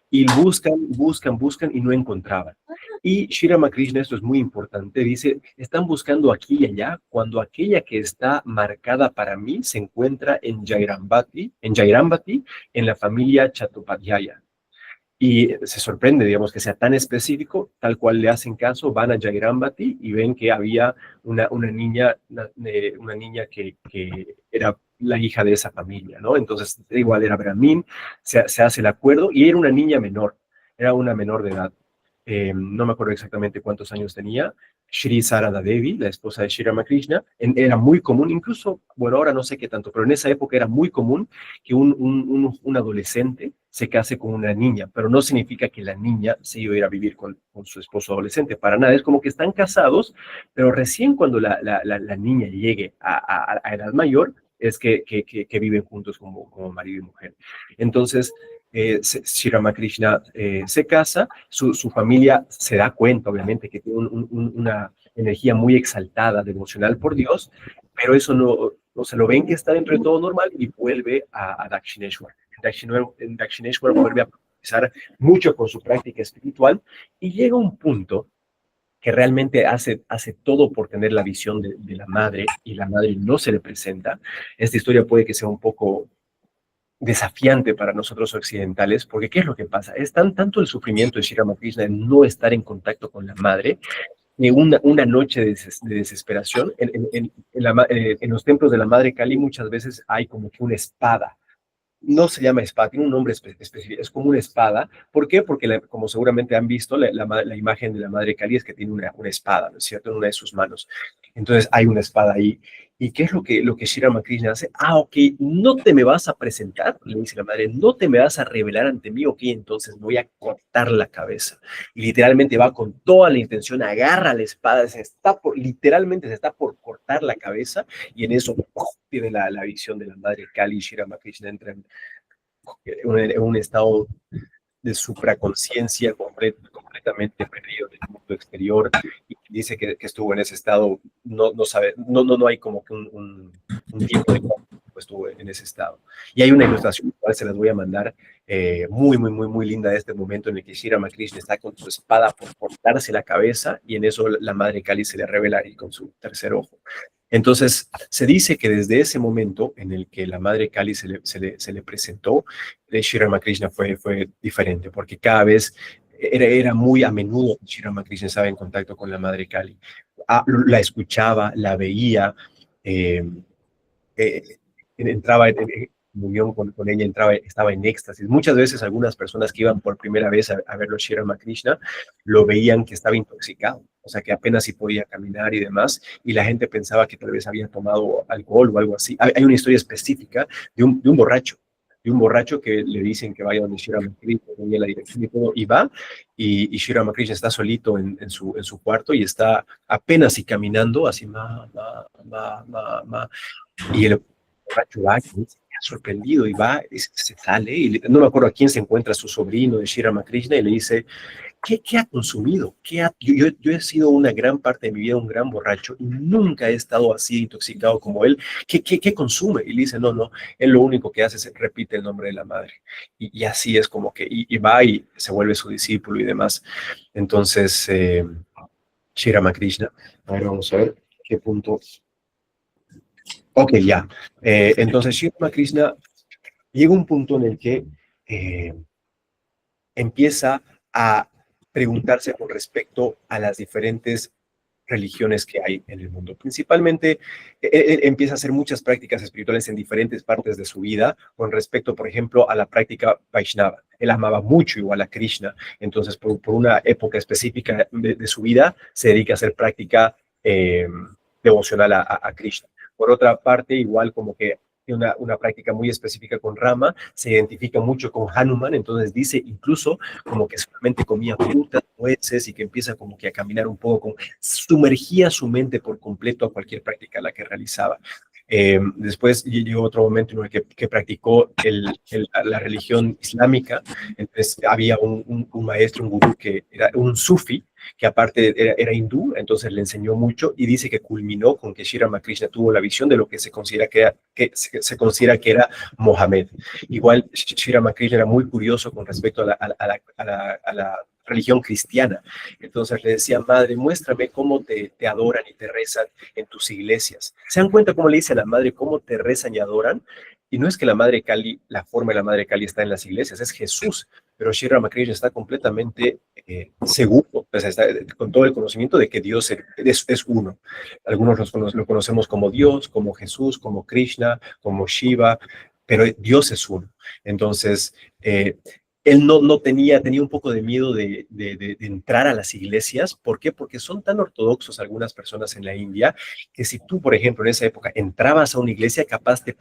y buscan y no encontraban. Y Sri Ramakrishna, esto es muy importante, dice, están buscando aquí y allá cuando aquella que está marcada para mí se encuentra en Jairambati, en la familia Chattopadhyaya. Y se sorprende, digamos, que sea tan específico, tal cual le hacen caso, van a Jairambati y ven que había una niña que era la hija de esa familia, ¿no? Entonces, igual era Brahmin, se hace el acuerdo y era una niña menor, era una menor de edad. No me acuerdo exactamente cuántos años tenía. Sri Sarada Devi, la esposa de Sri Ramakrishna, era muy común, incluso, bueno, ahora no sé qué tanto, pero en esa época era muy común que un adolescente se case con una niña, pero no significa que la niña se iba a ir a vivir con su esposo adolescente, para nada, es como que están casados, pero recién cuando la niña llegue a edad mayor, es que viven juntos como marido y mujer. Entonces, Sri Ramakrishna se casa, su familia se da cuenta, obviamente, que tiene una energía muy exaltada, devocional por Dios, pero eso no se lo ven que está dentro de todo normal y vuelve a Dakshineshwar. En Dakshineshwar vuelve a profundizar mucho con su práctica espiritual y llega un punto que realmente hace todo por tener la visión de la madre y la madre no se le presenta. Esta historia puede que sea un poco desafiante para nosotros occidentales, porque ¿qué es lo que pasa? Es tanto el sufrimiento de Sri Ramakrishna en no estar en contacto con la madre, que una noche de desesperación, en los templos de la Madre Kali muchas veces hay como que una espada, no se llama espada, tiene un nombre específico, es como una espada. ¿Por qué? Porque, como seguramente han visto, la imagen de la Madre Kali es que tiene una espada, ¿no es cierto?, en una de sus manos. Entonces hay una espada ahí. ¿Y qué es lo que Sri Ramakrishna hace? Ah, ok, no te me vas a presentar, le dice la madre, no te me vas a revelar ante mí, ok, entonces voy a cortar la cabeza. Y literalmente va con toda la intención, agarra la espada, literalmente se está por cortar la cabeza, y en eso tiene la visión de la madre Kali. Sri Ramakrishna entra en un estado de supraconciencia completamente perdido del mundo exterior, y dice que estuvo en ese estado, no sabe, no hay como que un tiempo de cuánto estuvo en ese estado. Y hay una ilustración, cual se las voy a mandar, muy, muy, muy, muy linda, de este momento en el que Sri Ramakrishna está con su espada por cortarse la cabeza, y en eso la madre Kali se le revela y con su tercer ojo. Entonces, se dice que desde ese momento en el que la madre Kali se le presentó, Sri Ramakrishna fue diferente, porque cada vez era muy a menudo que Sri Ramakrishna estaba en contacto con la madre Kali. La escuchaba, la veía, eh, eh, entraba en unión con ella, estaba en éxtasis. Muchas veces algunas personas que iban por primera vez a verlo Sri Ramakrishna lo veían que estaba intoxicado, o sea, que apenas si podía caminar y demás, y la gente pensaba que tal vez había tomado alcohol o algo así. Hay una historia específica de un borracho que le dicen que vaya donde Sri Ramakrishna, tenía la dirección y todo, y va, y Sri Ramakrishna está solito en su cuarto y está apenas si caminando, así, y el borracho va, se queda sorprendido y va, y se sale, y no me acuerdo a quién se encuentra, su sobrino de Sri Ramakrishna, y le dice, ¿Qué ha consumido? Yo he sido una gran parte de mi vida un gran borracho y nunca he estado así intoxicado como él. ¿Qué consume? Y le dice, no, él lo único que hace es repite el nombre de la madre. Y así es como que, y va y se vuelve su discípulo y demás. Entonces, Sri Ramakrishna, a ver, vamos a ver qué punto. Ok, ya. Entonces, Sri Ramakrishna llega un punto en el que eh, empieza a preguntarse con respecto a las diferentes religiones que hay en el mundo. Principalmente, él empieza a hacer muchas prácticas espirituales en diferentes partes de su vida con respecto, por ejemplo, a la práctica Vaishnava. Él amaba mucho igual a Krishna, entonces por una época específica de su vida se dedica a hacer práctica devocional a Krishna. Por otra parte, igual como que tiene una práctica muy específica con Rama, se identifica mucho con Hanuman, entonces dice incluso como que solamente comía frutas, nueces y que empieza como que a caminar un poco, sumergía su mente por completo a cualquier práctica a la que realizaba. Después llegó otro momento en el que practicó la religión islámica, entonces había un maestro, un gurú que era un sufi, que aparte era hindú, entonces le enseñó mucho y dice que culminó con que Sri Ramakrishna tuvo la visión de lo que se considera se considera que era Mohammed. Igual Sri Ramakrishna era muy curioso con respecto a la religión cristiana. Entonces le decía, madre, muéstrame cómo te adoran y te rezan en tus iglesias. ¿Se dan cuenta cómo le dice a la madre cómo te rezan y adoran? Y no es que la madre Kali, la forma de la madre Kali está en las iglesias, es Jesús. Pero Sri Ramakrishna está completamente seguro, o sea, está con todo el conocimiento de que Dios es uno. Algunos lo conocemos como Dios, como Jesús, como Krishna, como Shiva, pero Dios es uno. Entonces, él no tenía un poco de miedo de entrar a las iglesias. ¿Por qué? Porque son tan ortodoxos algunas personas en la India que si tú, por ejemplo, en esa época entrabas a una iglesia, capaz te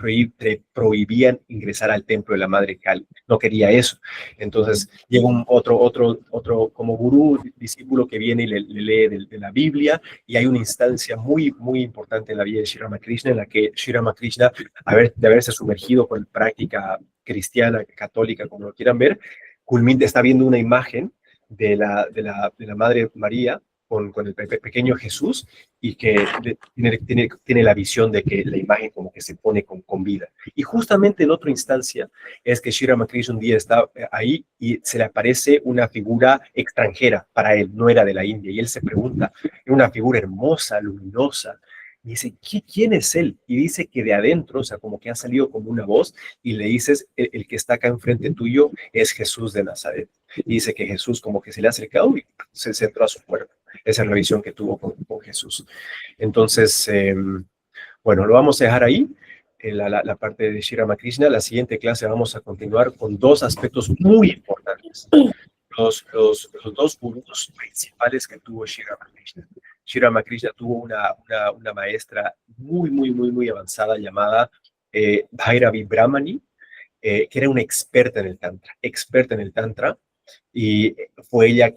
prohibían ingresar al templo de la Madre Kali. No quería eso. Entonces llega otro como gurú, discípulo que viene y le lee de la Biblia, y hay una instancia muy importante en la vida de Sri Ramakrishna en la que Sri Ramakrishna, de haberse sumergido con práctica cristiana, católica, como lo quieran ver, está viendo una imagen de la Madre María con el pequeño Jesús y que tiene la visión de que la imagen como que se pone con vida. Y justamente en otra instancia es que Sri Ramakrishna un día está ahí y se le aparece una figura extranjera para él, no era de la India, y él se pregunta, era una figura hermosa, luminosa, y dice, ¿quién es él? Y dice que de adentro, o sea, como que ha salido como una voz, y le dices, el que está acá enfrente tuyo es Jesús de Nazaret. Y dice que Jesús como que se le ha acercado y se centró a su cuerpo. Esa es la visión que tuvo con Jesús. Entonces, bueno, lo vamos a dejar ahí, la parte de Sri Ramakrishna. La siguiente clase vamos a continuar con dos aspectos muy importantes. Los dos gurús principales que tuvo Sri Ramakrishna. Sri Ramakrishna tuvo una maestra muy avanzada llamada Bhairavi Brahmani, que era una experta en el Tantra, y fue ella,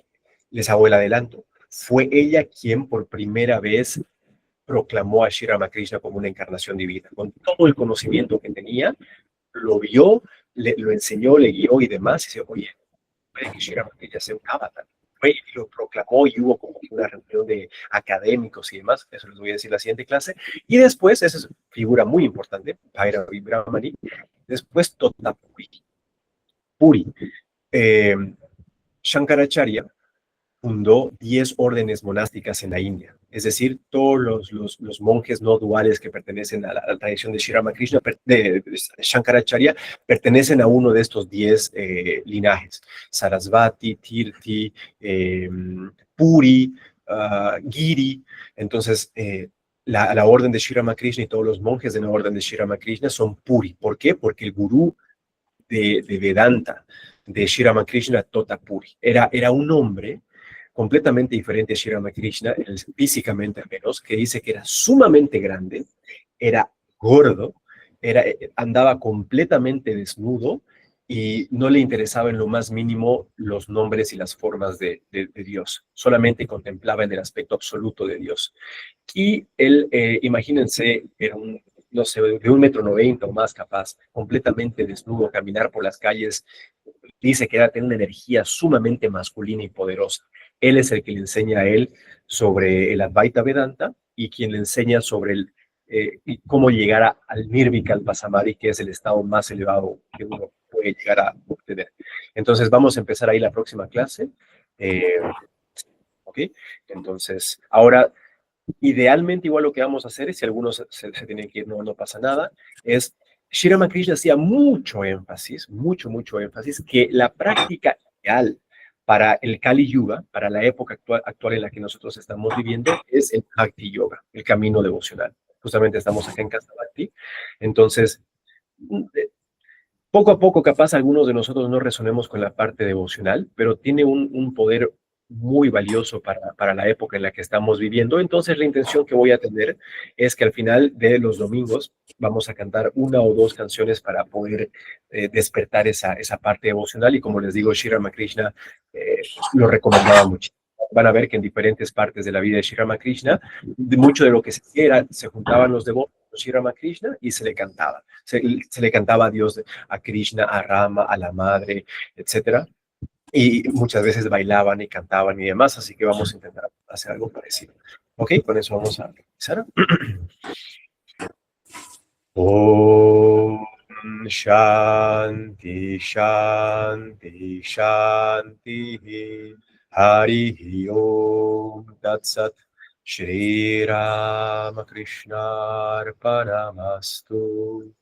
les hago el adelanto, fue ella quien por primera vez proclamó a Sri Ramakrishna como una encarnación divina. Con todo el conocimiento que tenía, lo vio, lo enseñó, le guió y demás, y dice, oye, puede que Sri Ramakrishna sea un avatar. Fue y lo proclamó y hubo como una reunión de académicos y demás, eso les voy a decir en la siguiente clase. Y después, esa es figura muy importante, Bhairavi Brahmani, después Totapuri. Puri. Eh, Shankaracharya fundó 10 órdenes monásticas en la India. Es decir, todos los monjes no duales que pertenecen a la tradición de Sri Ramakrishna, de Shankaracharya, pertenecen a uno de estos 10 linajes. Sarasvati, Tirthi, Puri, Giri. Entonces, la orden de Sri Ramakrishna y todos los monjes de la orden de Sri Ramakrishna son Puri. ¿Por qué? Porque el gurú de Vedanta, de Sri Ramakrishna Totapuri, era un hombre completamente diferente a Sri Ramakrishna, físicamente al menos, que dice que era sumamente grande, era gordo, andaba completamente desnudo y no le interesaba en lo más mínimo los nombres y las formas de Dios, solamente contemplaba en el aspecto absoluto de Dios. Y él, imagínense, era no sé, de 1,90 m o más capaz, completamente desnudo, caminar por las calles dice que ella tiene una energía sumamente masculina y poderosa. Él es el que le enseña a él sobre el Advaita Vedanta y quien le enseña sobre y cómo llegar al Nirvikalpa Samadhi, que es el estado más elevado que uno puede llegar a obtener. Entonces vamos a empezar ahí la próxima clase. Eh, ¿Ok? Entonces, ahora, idealmente igual lo que vamos a hacer, si algunos se tienen que ir, no pasa nada, es, Sri Ramakrishna hacía mucho énfasis, que la práctica ideal para el Kali Yuga, para la época actual en la que nosotros estamos viviendo, es el Bhakti Yoga, el camino devocional. Justamente estamos acá en Casa Bhakti. Entonces, poco a poco, capaz algunos de nosotros no resonemos con la parte devocional, pero tiene un poder muy valioso para la época en la que estamos viviendo. Entonces, la intención que voy a tener es que al final de los domingos vamos a cantar una o dos canciones para poder despertar esa parte devocional. Y como les digo, Sri Ramakrishna lo recomendaba mucho. Van a ver que en diferentes partes de la vida de Sri Ramakrishna, mucho de lo que se hacía era, se juntaban los devotos Sri Ramakrishna y se le cantaba. Se le cantaba a Dios, a Krishna, a Rama, a la madre, etcétera. Y muchas veces bailaban y cantaban y demás, así que vamos a intentar hacer algo parecido. Ok, con eso vamos a empezar. Om Shanti Shanti Shanti Hari Om Tat Sat Shri Ramakrishna Arpanamastu